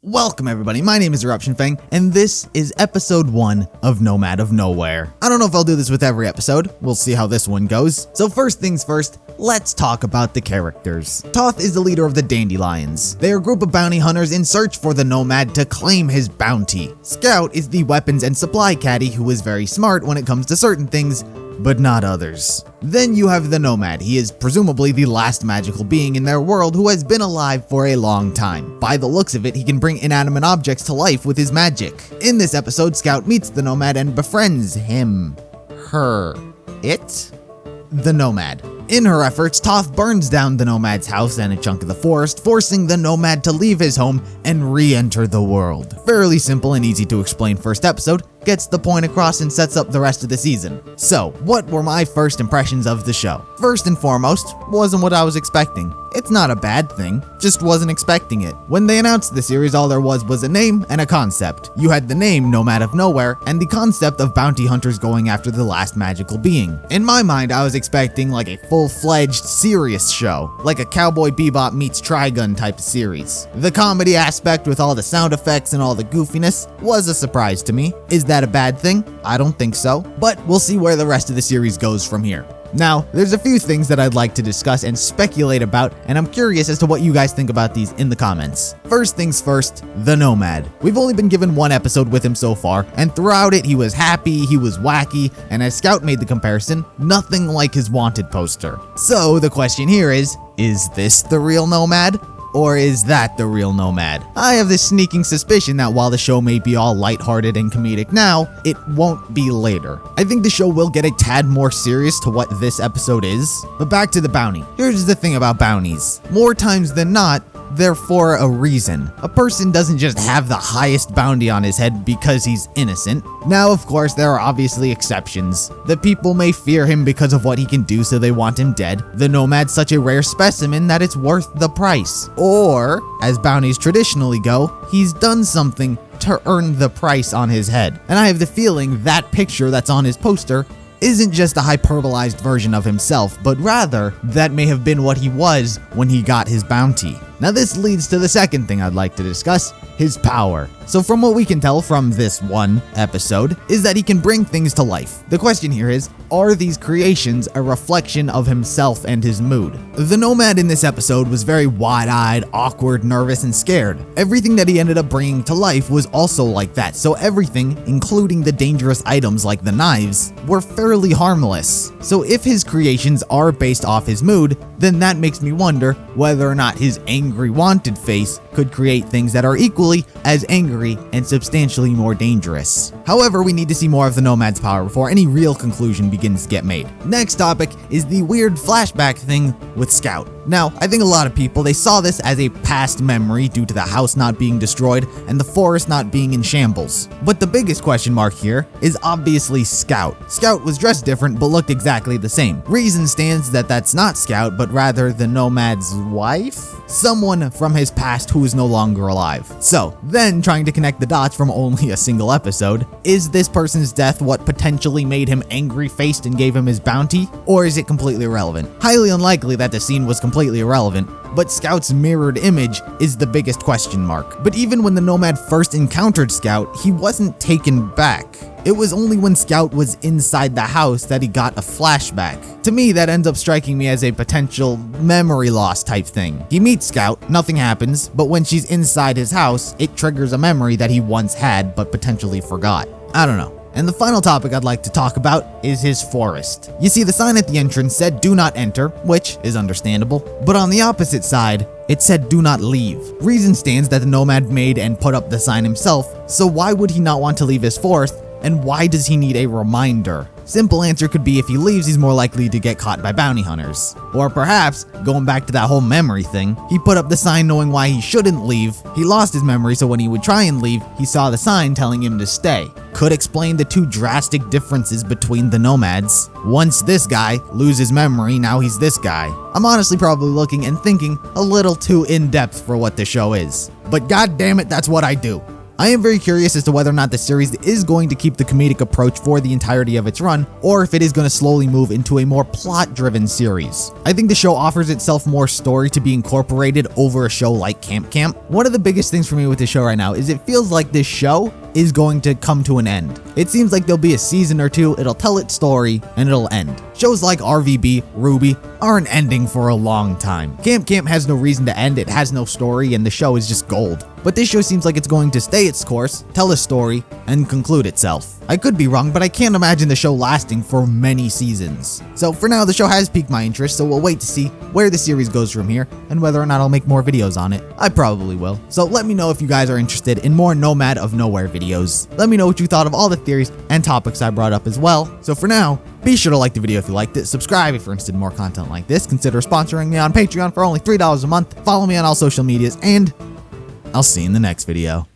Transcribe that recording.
Welcome everybody, my name is EruptionFang, and this is episode 1 of Nomad of Nowhere. I don't know if I'll do this with every episode, we'll see how this one goes. So first things first, let's talk about the characters. Toth is the leader of the Dandelions. They are a group of bounty hunters in search for the Nomad to claim his bounty. Scout is the weapons and supply caddy who is very smart when it comes to certain things, but not others. Then you have the Nomad. He is presumably the last magical being in their world who has been alive for a long time. By the looks of it, he can bring inanimate objects to life with his magic. In this episode, Scout meets the Nomad and befriends him, her, it? The Nomad. In her efforts, Toth burns down the Nomad's house and a chunk of the forest, forcing the Nomad to leave his home and re-enter the world. Fairly simple and easy to explain first episode, gets the point across and sets up the rest of the season. So, what were my first impressions of the show? First and foremost, wasn't what I was expecting. It's not a bad thing, just wasn't expecting it. When they announced the series, all there was a name and a concept. You had the name Nomad of Nowhere and the concept of bounty hunters going after the last magical being. In my mind, I was expecting like a full-fledged serious show, like a Cowboy Bebop meets Trigun type of series. The comedy aspect with all the sound effects and all the goofiness was a surprise to me. Is that a bad thing? I don't think so, but we'll see where the rest of the series goes from here. Now, there's a few things that I'd like to discuss and speculate about, and I'm curious as to what you guys think about these in the comments. First things first, the Nomad. We've only been given one episode with him so far, and throughout it he was happy, he was wacky, and as Scout made the comparison, nothing like his wanted poster. So the question here is this the real Nomad? Or is that the real Nomad? I have this sneaking suspicion that while the show may be all lighthearted and comedic now, it won't be later. I think the show will get a tad more serious to what this episode is. But back to the bounty. Here's the thing about bounties. More times than not, they're for a reason. A person doesn't just have the highest bounty on his head because he's innocent. Now, of course, there are obviously exceptions. The people may fear him because of what he can do, so they want him dead. The Nomad's such a rare specimen that it's worth the price. Or, as bounties traditionally go, he's done something to earn the price on his head. And I have the feeling that picture that's on his poster isn't just a hyperbolized version of himself, but rather that may have been what he was when he got his bounty. Now this leads to the second thing I'd like to discuss, his power. So from what we can tell from this one episode, is that he can bring things to life. The question here is, are these creations a reflection of himself and his mood? The Nomad in this episode was very wide-eyed, awkward, nervous, and scared. Everything that he ended up bringing to life was also like that, so everything, including the dangerous items like the knives, were fairly harmless. So if his creations are based off his mood, then that makes me wonder whether or not his angry wanted face could create things that are equally as angry and substantially more dangerous. However, we need to see more of the Nomad's power before any real conclusion begins to get made. Next topic is the weird flashback thing with Scout. Now, I think a lot of people, they saw this as a past memory due to the house not being destroyed and the forest not being in shambles. But the biggest question mark here is obviously Scout. Scout was dressed different but looked exactly the same. Reason stands that that's not Scout, but rather the Nomad's wife? Someone from his past who is no longer alive. So, then trying to connect the dots from only a single episode, is this person's death what potentially made him angry-faced and gave him his bounty? Or is it completely irrelevant? Highly unlikely that the scene was completely irrelevant, but Scout's mirrored image is the biggest question mark. But even when the Nomad first encountered Scout, he wasn't taken back. It was only when Scout was inside the house that he got a flashback. To me, that ends up striking me as a potential memory loss type thing. He meets Scout, nothing happens, but when she's inside his house, it triggers a memory that he once had but potentially forgot. I don't know. And the final topic I'd like to talk about is his forest. You see, the sign at the entrance said "Do not enter," which is understandable, but on the opposite side, it said "Do not leave." Reason stands that the Nomad made and put up the sign himself, so why would he not want to leave his forest, and why does he need a reminder? Simple answer could be if he leaves, he's more likely to get caught by bounty hunters. Or perhaps, going back to that whole memory thing, he put up the sign knowing why he shouldn't leave. He lost his memory, so when he would try and leave, he saw the sign telling him to stay. Could explain the two drastic differences between the Nomads. Once this guy loses memory, now he's this guy. I'm honestly probably looking and thinking a little too in-depth for what the show is. But god damn it, that's what I do. I am very curious as to whether or not the series is going to keep the comedic approach for the entirety of its run, or if it is going to slowly move into a more plot-driven series. I think the show offers itself more story to be incorporated over a show like Camp Camp. One of the biggest things for me with the show right now is it feels like this show is going to come to an end. It seems like there'll be a season or two, it'll tell its story, and it'll end. Shows like RVB, RWBY aren't ending for a long time. Camp Camp has no reason to end, it has no story, and the show is just gold. But this show seems like it's going to stay its course, tell a story, and conclude itself. I could be wrong, but I can't imagine the show lasting for many seasons. So for now, the show has piqued my interest, so we'll wait to see where the series goes from here, and whether or not I'll make more videos on it. I probably will. So let me know if you guys are interested in more Nomad of Nowhere videos. Let me know what you thought of all the theories and topics I brought up as well. So for now, be sure to like the video if you liked it, subscribe if you're interested in more content like this, consider sponsoring me on Patreon for only $3 a month, follow me on all social medias, and I'll see you in the next video.